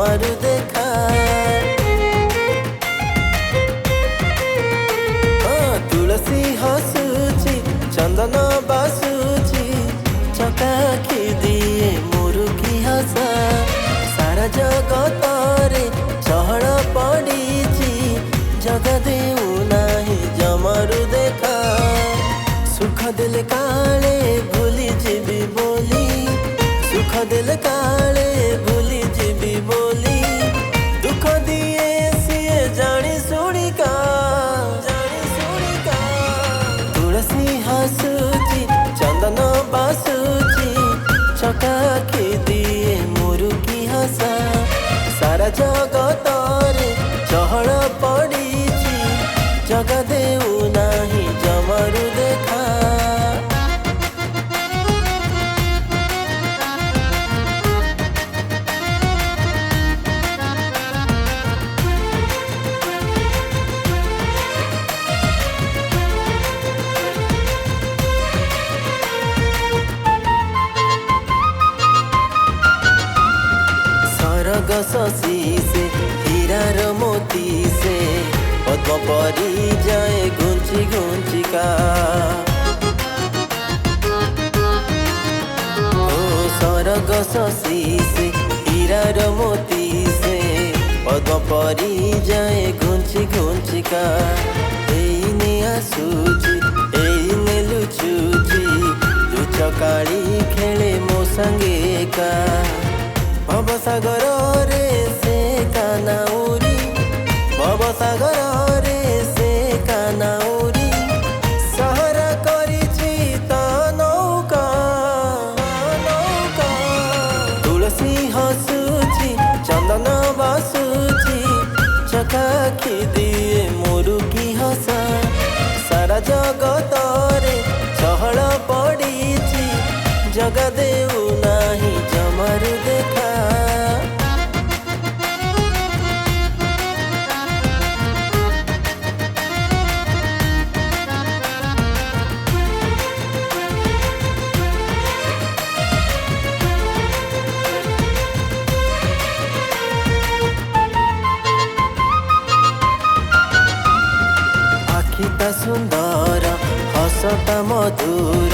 जमारू देखा तुलसी हसुची चंदन बासुची चकाखी दिए मुरुकी हसा सारा जगत रे चहल पड़ी जगा देऊ नाही जमारू देखा सुख दिल काले भूली जीवी बोली सुख दिल काले भूली जीवी बोली दुख दिए सिए जानी सुनिका तुलसी हसुची चंदन बासुची चकाखी दिए मुरुकी हसा सारा जगत रे चहल पड़ी जगा देऊ नाही जमारू देखा सरग शशि से हीरार मोती से पद्म परी जाए घुंची घुंचिका सरग शशि से हीरार मोती से पद्म परी जाए घुंची घुंचिका एने आसुची एने लुचुची लुचकाली खेले मो संगे का भवसागर रे से कानाउरी भवसागर रे से कानाउरी सहरा करिछि त नौका तुलसी हसुची चंदन बासुची चकाखी दिए मुरुकी हसा सारा जगत रे चहल पड़ी जगा देऊ नाही जमारू देखा आखिता सुंदर हसता मधुर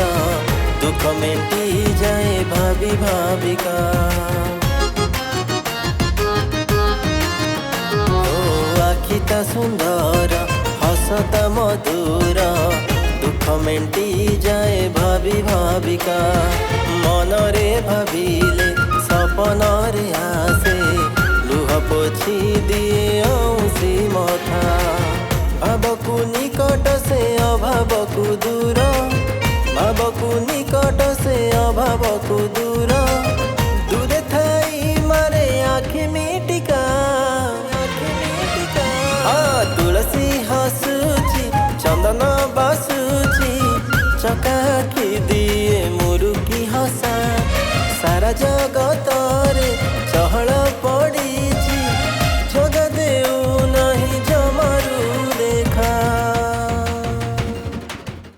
दुख मेटी जाए भाभी भाविका आखिता सुंदर हसता मधुर दुख मेटी जाए भाभी भाविका मन रे भाविले सपन रे आसे लुह पोछी दिए औसी मथा भावकु निकट से अभावकु दूर भावकु निकट से अभावकु दूर दूरे थाई मारे आँखि मिटिका तुलसी हस